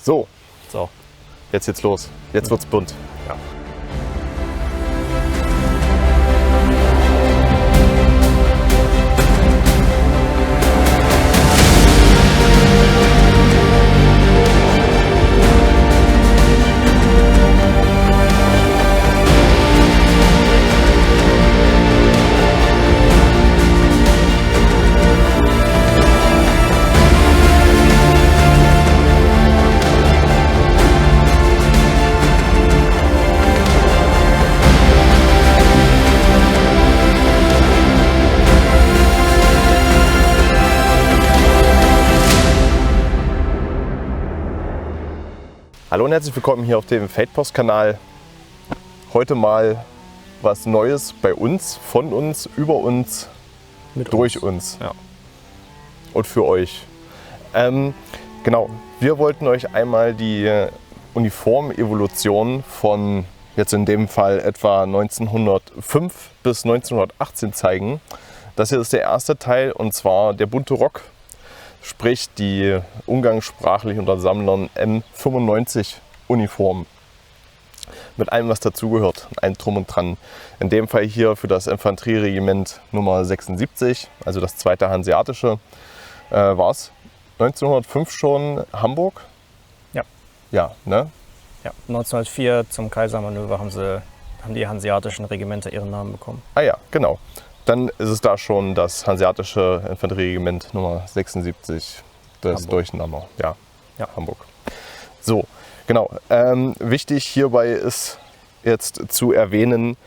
So, So. jetzt geht's los. Jetzt wird's bunt. Ja. Hallo und herzlich willkommen hier auf dem Feldpost-Kanal. Heute mal was Neues bei uns, von uns, über uns, durch uns Ja. und für euch. Genau, wir wollten euch einmal die Uniformevolution von jetzt in dem Fall etwa 1905 bis 1918 zeigen. Das hier ist der erste Teil und zwar der bunte Rock. Sprich die umgangssprachlich unter Sammlern M95 Uniform. Mit allem, was dazugehört, ein Drum und Dran. In dem Fall hier für das Infanterieregiment Nummer 76, also das zweite Hanseatische, war es 1905 schon Hamburg? Ja. Ja, ne? Ja. 1904 zum Kaisermanöver haben die hanseatischen Regimenter ihren Namen bekommen. Ah ja, genau. Dann ist es da schon das Hanseatische Infanterieregiment Nummer 76, das Hamburg. Durcheinander. Ja, Ja. Hamburg. So, genau. Wichtig hierbei ist jetzt zu erwähnen,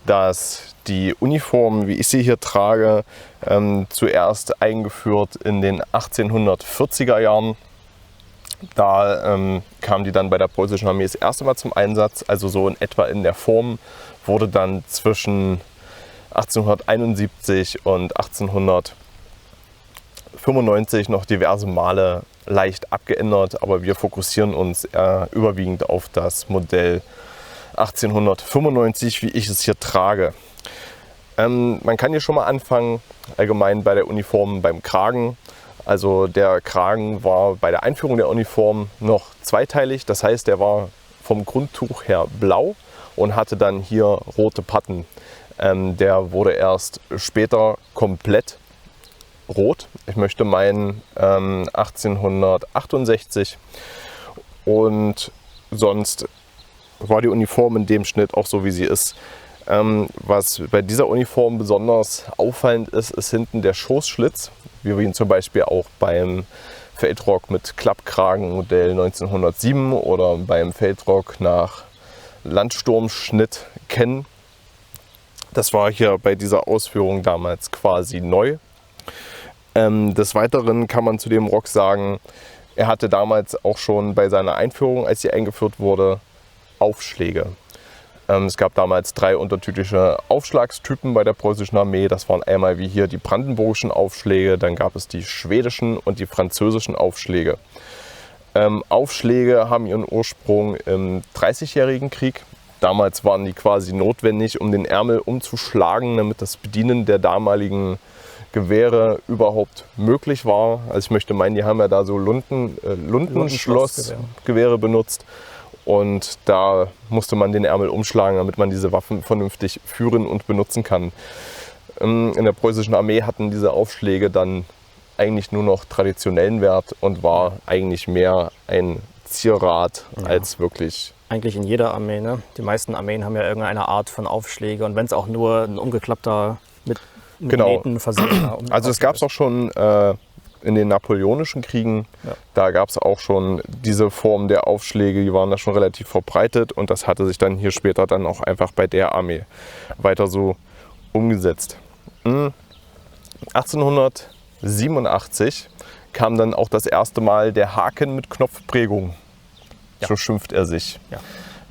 dass die Uniform, wie ich sie hier trage, zuerst eingeführt in den 1840er Jahren. Da kam die dann bei der preußischen Armee das erste Mal zum Einsatz, also so in etwa in der Form, wurde dann zwischen 1871 und 1895 noch diverse Male leicht abgeändert, aber wir fokussieren uns überwiegend auf das Modell 1895, wie ich es hier trage. Man kann hier schon mal anfangen, allgemein bei der Uniform beim Kragen. Also der Kragen war bei der Einführung der Uniform noch zweiteilig, das heißt, der war vom Grundtuch her blau und hatte dann hier rote Patten. Der wurde erst später komplett rot. Ich möchte meinen 1868. Und sonst war die Uniform in dem Schnitt auch so, wie sie ist. Was bei dieser Uniform besonders auffallend ist, ist hinten der Schoßschlitz, wie wir ihn zum Beispiel auch beim Feldrock mit Klappkragen Modell 1907 oder beim Feldrock nach Landsturmschnitt kennen. Das war hier bei dieser Ausführung damals quasi neu. Des Weiteren kann man zu dem Rock sagen, er hatte damals auch schon bei seiner Einführung, als sie eingeführt wurde, Aufschläge. Es gab damals 3 unterschiedliche Aufschlagstypen bei der preußischen Armee. Das waren einmal wie hier die brandenburgischen Aufschläge, dann gab es die schwedischen und die französischen Aufschläge. Aufschläge haben ihren Ursprung im Dreißigjährigen Krieg. Damals waren die quasi notwendig, um den Ärmel umzuschlagen, damit das Bedienen der damaligen Gewehre überhaupt möglich war. Also ich möchte meinen, die haben ja da so Lundenschlossgewehre benutzt. Und da musste man den Ärmel umschlagen, damit man diese Waffen vernünftig führen und benutzen kann. In der preußischen Armee hatten diese Aufschläge dann eigentlich nur noch traditionellen Wert und war eigentlich mehr ein Zierat als wirklich. Eigentlich in jeder Armee, ne? Die meisten Armeen haben ja irgendeine Art von Aufschläge und wenn es auch nur ein umgeklappter mit Nähten versehener Also es gab es auch schon in den napoleonischen Kriegen, da gab es auch schon diese Form der Aufschläge, die waren da schon relativ verbreitet und das hatte sich dann hier später dann auch einfach bei der Armee weiter so umgesetzt. 1887 kam dann auch das erste Mal der Haken mit Knopfprägung. So schimpft er sich. Ja.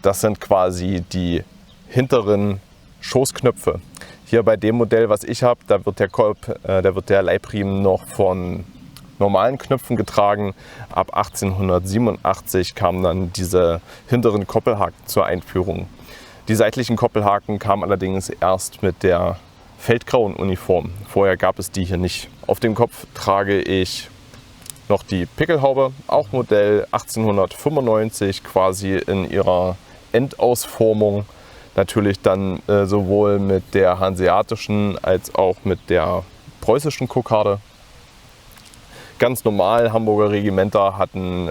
Das sind quasi die hinteren Schoßknöpfe. Hier bei dem Modell, was ich habe, da wird der Leibriemen noch von normalen Knöpfen getragen. Ab 1887 kamen dann diese hinteren Koppelhaken zur Einführung. Die seitlichen Koppelhaken kamen allerdings erst mit der feldgrauen Uniform. Vorher gab es die hier nicht. Auf dem Kopf trage ich noch die Pickelhaube, auch Modell 1895, quasi in ihrer Endausformung. Natürlich dann sowohl mit der hanseatischen als auch mit der preußischen Kokarde. Ganz normal, Hamburger Regimenter hatten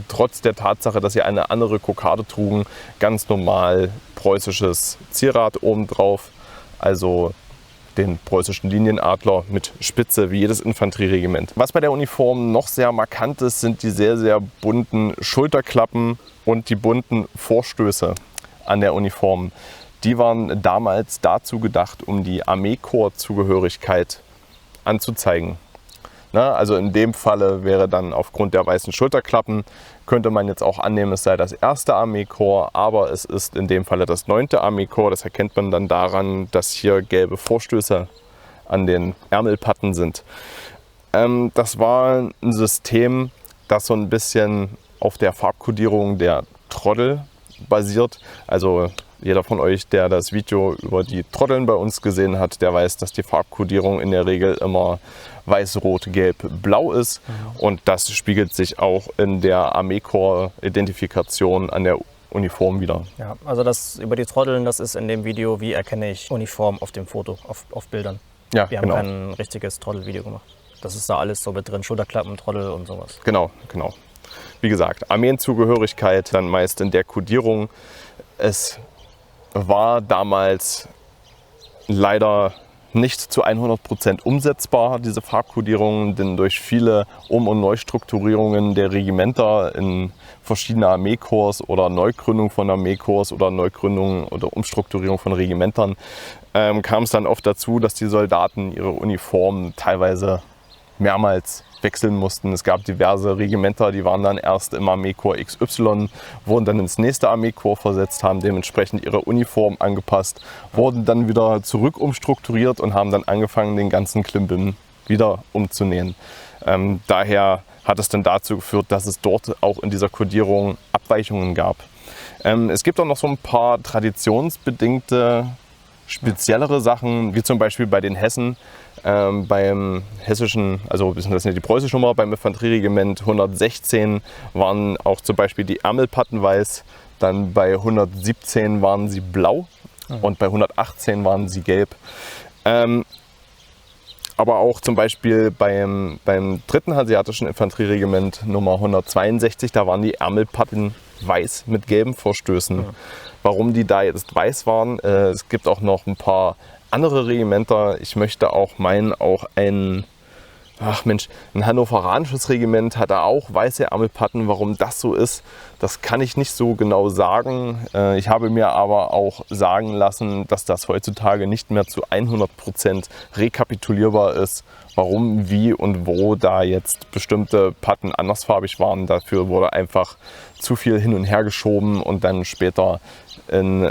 trotz der Tatsache, dass sie eine andere Kokarde trugen, ganz normal preußisches Zierrad obendrauf, also den preußischen Linienadler mit Spitze wie jedes Infanterieregiment. Was bei der Uniform noch sehr markant ist, sind die sehr, sehr bunten Schulterklappen und die bunten Vorstöße an der Uniform. Die waren damals dazu gedacht, um die Armeekorpszugehörigkeit anzuzeigen. Na, also in dem Falle wäre dann aufgrund der weißen Schulterklappen, könnte man jetzt auch annehmen, es sei das 1. Armeekorps, aber es ist in dem Falle das 9. Armeekorps. Das erkennt man dann daran, dass hier gelbe Vorstöße an den Ärmelpatten sind. Das war ein System, das so ein bisschen auf der Farbkodierung der Troddel basiert. Also jeder von euch, der das Video über die Troddeln bei uns gesehen hat, der weiß, dass die Farbkodierung in der Regel immer weiß, rot, gelb, blau ist. Und das spiegelt sich auch in der Armeekorps-Identifikation an der Uniform wieder. Ja, also das über die Troddeln, das ist in dem Video, wie erkenne ich Uniform auf dem Foto, auf Bildern. Ja, Wir haben kein richtiges Trottelvideo gemacht. Das ist da alles so mit drin, Schulterklappen, Troddel und sowas. Genau. Wie gesagt, Armeenzugehörigkeit dann meist in der Kodierung. Es war damals leider nicht zu 100% umsetzbar, diese Farbkodierung, denn durch viele Um- und Neustrukturierungen der Regimenter in verschiedene Armeekorps oder Neugründung von Armeekorps oder Neugründung oder Umstrukturierung von Regimentern kam es dann oft dazu, dass die Soldaten ihre Uniformen teilweise mehrmals wechseln mussten. Es gab diverse Regimenter, die waren dann erst im Armeekorps XY, wurden dann ins nächste Armeekorps versetzt, haben dementsprechend ihre Uniform angepasst, wurden dann wieder zurück umstrukturiert und haben dann angefangen, den ganzen Klimbim wieder umzunähen. Daher hat es dann dazu geführt, dass es dort auch in dieser Kodierung Abweichungen gab. Es gibt auch noch so ein paar traditionsbedingte, speziellere Sachen, wie zum Beispiel bei den Hessen. Beim hessischen, also das ist die preußische Nummer, beim Infanterieregiment 116 waren auch zum Beispiel die Ärmelpatten weiß, dann bei 117 waren sie blau und bei 118 waren sie gelb. Aber auch zum Beispiel beim 3. Hanseatischen Infanterieregiment Nummer 162, da waren die Ärmelpatten weiß mit gelben Vorstößen. Warum die da jetzt weiß waren, es gibt auch noch ein paar andere Regimenter. Ich möchte auch meinen, auch ein hannoveranisches Regiment hat da auch weiße Ärmelpatten. Warum das so ist, das kann ich nicht so genau sagen. Ich habe mir aber auch sagen lassen, dass das heutzutage nicht mehr zu 100% rekapitulierbar ist, warum, wie und wo da jetzt bestimmte Patten andersfarbig waren. Dafür wurde einfach zu viel hin und her geschoben und dann später im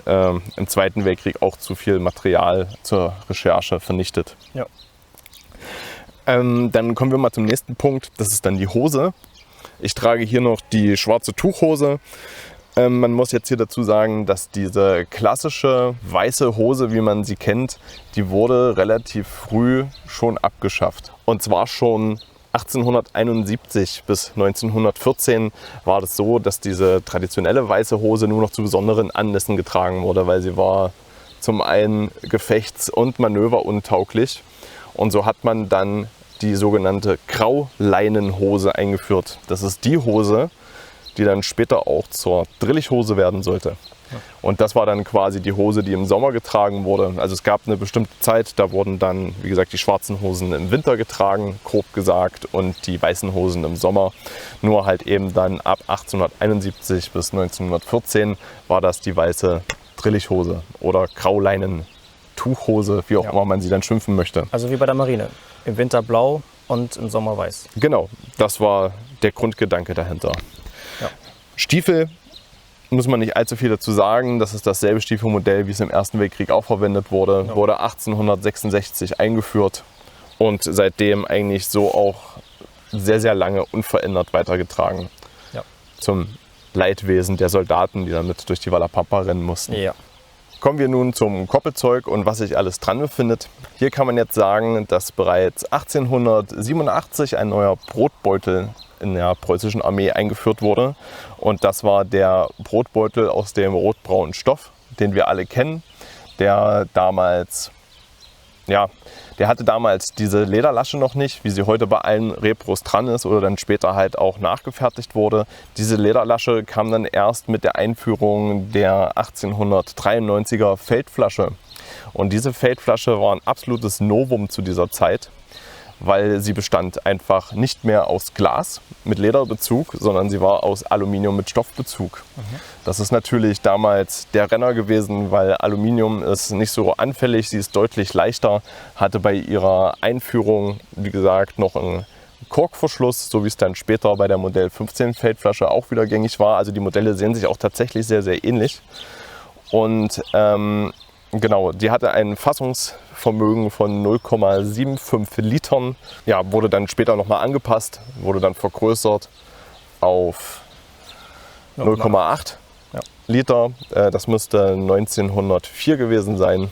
Zweiten Weltkrieg auch zu viel Material zur Recherche vernichtet. Ja. Dann kommen wir mal zum nächsten Punkt, das ist dann die Hose. Ich trage hier noch die schwarze Tuchhose. Man muss jetzt hier dazu sagen, dass diese klassische weiße Hose, wie man sie kennt, die wurde relativ früh schon abgeschafft. Und zwar schon 1871 bis 1914 war das so, dass diese traditionelle weiße Hose nur noch zu besonderen Anlässen getragen wurde, weil sie war zum einen gefechts- und manöveruntauglich. Und so hat man dann die sogenannte Grauleinenhose eingeführt. Das ist die Hose, die dann später auch zur Drillichhose werden sollte. Und das war dann quasi die Hose, die im Sommer getragen wurde. Also es gab eine bestimmte Zeit, da wurden dann, wie gesagt, die schwarzen Hosen im Winter getragen, grob gesagt, und die weißen Hosen im Sommer. Nur halt eben dann ab 1871 bis 1914 war das die weiße Drillichhose oder Grauleinentuchhose, wie auch immer man sie dann schimpfen möchte. Also wie bei der Marine. Im Winter blau und im Sommer weiß. Genau, das war der Grundgedanke dahinter. Ja. Stiefel muss man nicht allzu viel dazu sagen. Das ist dasselbe Stiefelmodell, wie es im Ersten Weltkrieg auch verwendet wurde. Ja. Wurde 1866 eingeführt und seitdem eigentlich so auch sehr, sehr lange unverändert weitergetragen. Ja. Zum Leidwesen der Soldaten, die damit durch die Walla Pampa rennen mussten. Ja. Kommen wir nun zum Koppelzeug und was sich alles dran befindet. Hier kann man jetzt sagen, dass bereits 1887 ein neuer Brotbeutel in der preußischen Armee eingeführt wurde. Und das war der Brotbeutel aus dem rotbraunen Stoff, den wir alle kennen, der hatte damals diese Lederlasche noch nicht, wie sie heute bei allen Repros dran ist oder dann später halt auch nachgefertigt wurde. Diese Lederlasche kam dann erst mit der Einführung der 1893er Feldflasche. Und diese Feldflasche war ein absolutes Novum zu dieser Zeit, weil sie bestand einfach nicht mehr aus Glas mit Lederbezug, sondern sie war aus Aluminium mit Stoffbezug. Das ist natürlich damals der Renner gewesen, weil Aluminium ist nicht so anfällig, sie ist deutlich leichter, hatte bei ihrer Einführung, wie gesagt, noch einen Korkverschluss, so wie es dann später bei der Modell 15 Feldflasche auch wieder gängig war. Also die Modelle sehen sich auch tatsächlich sehr, sehr ähnlich. Und genau, die hatte ein Fassungsvermögen von 0,75 Litern. Ja, wurde dann später nochmal angepasst, wurde dann vergrößert auf 0,8 Liter. Das müsste 1904 gewesen sein.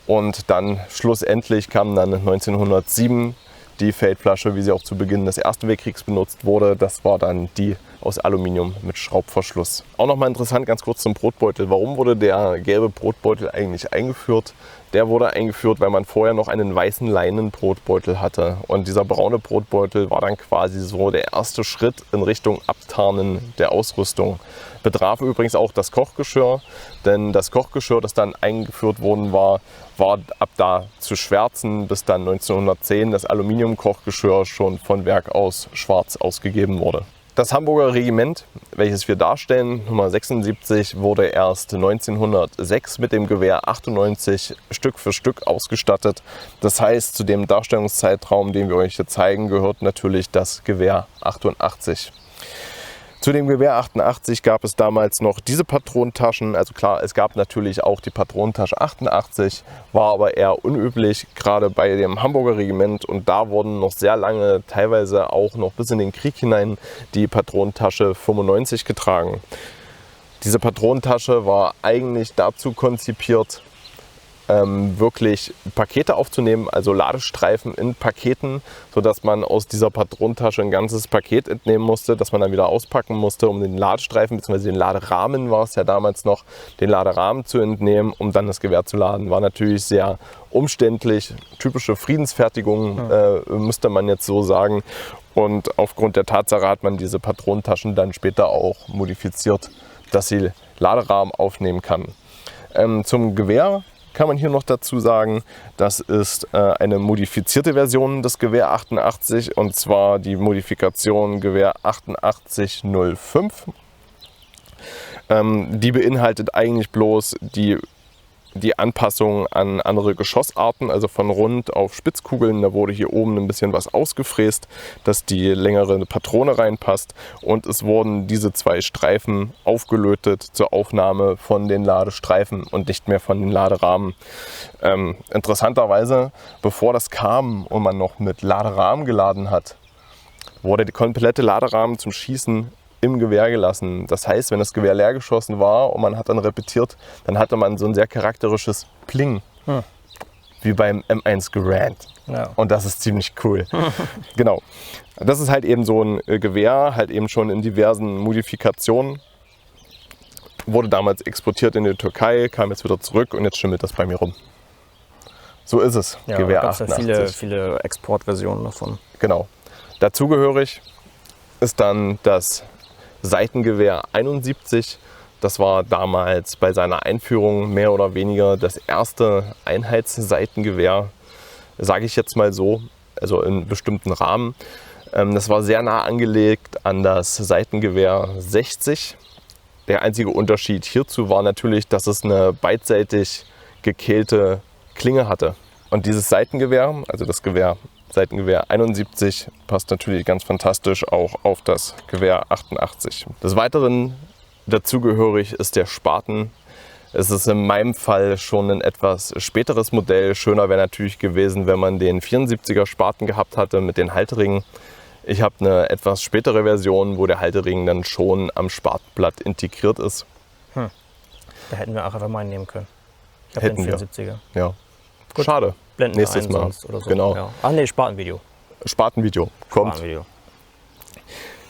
Und dann schlussendlich kam dann 1907 die Feldflasche, wie sie auch zu Beginn des Ersten Weltkriegs benutzt wurde. Das war dann die aus Aluminium mit Schraubverschluss. Auch nochmal interessant, ganz kurz zum Brotbeutel. Warum wurde der gelbe Brotbeutel eigentlich eingeführt? Der wurde eingeführt, weil man vorher noch einen weißen Leinenbrotbeutel hatte. Und dieser braune Brotbeutel war dann quasi so der erste Schritt in Richtung Abtarnen der Ausrüstung. Betraf übrigens auch das Kochgeschirr, denn das Kochgeschirr, das dann eingeführt worden war ab da zu schwärzen, bis dann 1910 das Aluminiumkochgeschirr schon von Werk aus schwarz ausgegeben wurde. Das Hamburger Regiment, welches wir darstellen, Nummer 76, wurde erst 1906 mit dem Gewehr 98 Stück für Stück ausgestattet. Das heißt, zu dem Darstellungszeitraum, den wir euch hier zeigen, gehört natürlich das Gewehr 88. Zu dem Gewehr 88 gab es damals noch diese Patronentaschen. Also klar, es gab natürlich auch die Patronentasche 88, war aber eher unüblich, gerade bei dem Hamburger Regiment. Und da wurden noch sehr lange, teilweise auch noch bis in den Krieg hinein, die Patronentasche 95 getragen. Diese Patronentasche war eigentlich dazu konzipiert, wirklich Pakete aufzunehmen, also Ladestreifen in Paketen, sodass man aus dieser Patronentasche ein ganzes Paket entnehmen musste, das man dann wieder auspacken musste, um den Ladestreifen bzw. den Laderahmen war es ja damals noch, den Laderahmen zu entnehmen, um dann das Gewehr zu laden. War natürlich sehr umständlich, typische Friedensfertigung, müsste man jetzt so sagen. Und aufgrund der Tatsache hat man diese Patronentaschen dann später auch modifiziert, dass sie Laderahmen aufnehmen kann. Zum Gewehr kann man hier noch dazu sagen, das ist eine modifizierte Version des Gewehr 88, und zwar die Modifikation Gewehr 8805. Die beinhaltet eigentlich bloß die Anpassung an andere Geschossarten, also von Rund auf Spitzkugeln. Da wurde hier oben ein bisschen was ausgefräst, dass die längere Patrone reinpasst, und es wurden diese zwei Streifen aufgelötet zur Aufnahme von den Ladestreifen und nicht mehr von den Laderahmen. Interessanterweise, bevor das kam und man noch mit Laderahmen geladen hat, wurde der komplette Laderahmen zum Schießen im Gewehr gelassen. Das heißt, wenn das Gewehr leer geschossen war und man hat dann repetiert, dann hatte man so ein sehr charakteristisches Pling, wie beim M1 Garand. Ja. Und das ist ziemlich cool. Genau. Das ist halt eben so ein Gewehr, halt eben schon in diversen Modifikationen. Wurde damals exportiert in die Türkei, kam jetzt wieder zurück und jetzt schimmelt das bei mir rum. So ist es, ja, Gewehr da 88. Ja viele Exportversionen davon. Genau. Dazugehörig ist dann das Seitengewehr 71. Das war damals bei seiner Einführung mehr oder weniger das erste Einheitsseitengewehr, sage ich jetzt mal so, also in bestimmten Rahmen. Das war sehr nah angelegt an das Seitengewehr 60. Der einzige Unterschied hierzu war natürlich, dass es eine beidseitig gekehlte Klinge hatte. Und dieses Seitengewehr, also das Seitengewehr 71, passt natürlich ganz fantastisch auch auf das Gewehr 88. Des Weiteren dazugehörig ist der Spaten. Es ist in meinem Fall schon ein etwas späteres Modell. Schöner wäre natürlich gewesen, wenn man den 74er Spaten gehabt hatte mit den Halteringen. Ich habe eine etwas spätere Version, wo der Haltering dann schon am Spatenblatt integriert ist. Da hätten wir auch einfach mal nehmen können. Ich habe den 74er. Ja. Gut. Schade. Blenden Nächstes ein Mal. sonst oder so. Genau. Ja. Ach nee, Spatenvideo. Spatenvideo kommt. Spatenvideo.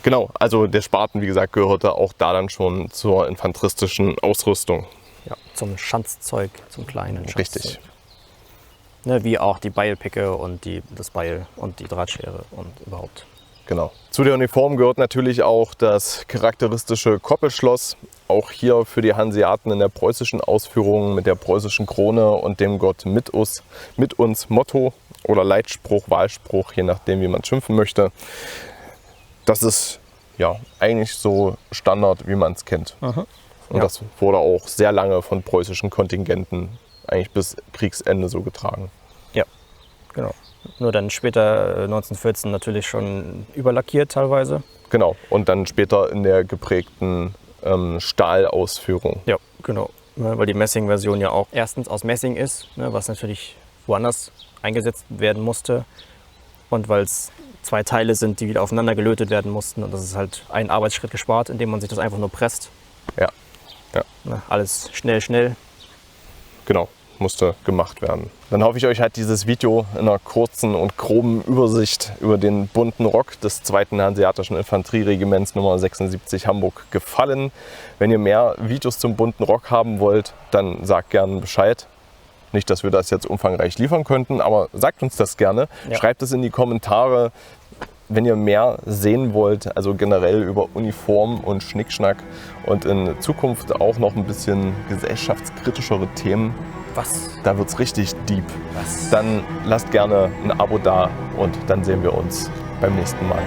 Genau, also der Spaten, wie gesagt, gehörte auch da dann schon zur infanteristischen Ausrüstung. Ja, zum Schanzzeug, zum kleinen Schanzzeug. Richtig. Ne, wie auch die Beilpicke und das Beil und die Drahtschere und überhaupt. Genau. Zu der Uniform gehört natürlich auch das charakteristische Koppelschloss. Auch hier für die Hanseaten in der preußischen Ausführung mit der preußischen Krone und dem Gott mit uns Motto oder Leitspruch, Wahlspruch, je nachdem, wie man schimpfen möchte. Das ist ja eigentlich so Standard, wie man es kennt. Aha. Und Ja. das wurde auch sehr lange von preußischen Kontingenten eigentlich bis Kriegsende so getragen. Ja, genau. Nur dann später 1914 natürlich schon überlackiert teilweise. Genau. Und dann später in der geprägten Stahlausführung. Ja, genau. Weil die Messing-Version ja auch erstens aus Messing ist, ne, was natürlich woanders eingesetzt werden musste. Und weil es 2 Teile sind, die wieder aufeinander gelötet werden mussten. Und das ist halt ein Arbeitsschritt gespart, indem man sich das einfach nur presst. Ja. Ja. Ne, alles schnell, schnell. Genau, musste gemacht werden. Dann hoffe ich, euch hat dieses Video in einer kurzen und groben Übersicht über den bunten Rock des 2. Hanseatischen Infanterieregiments Nummer 76 Hamburg gefallen. Wenn ihr mehr Videos zum bunten Rock haben wollt, dann sagt gerne Bescheid. Nicht, dass wir das jetzt umfangreich liefern könnten, aber sagt uns das gerne. Ja. Schreibt es in die Kommentare, wenn ihr mehr sehen wollt, also generell über Uniform und Schnickschnack und in Zukunft auch noch ein bisschen gesellschaftskritischere Themen. Was? Da wird es richtig deep. Was? Dann lasst gerne ein Abo da und dann sehen wir uns beim nächsten Mal.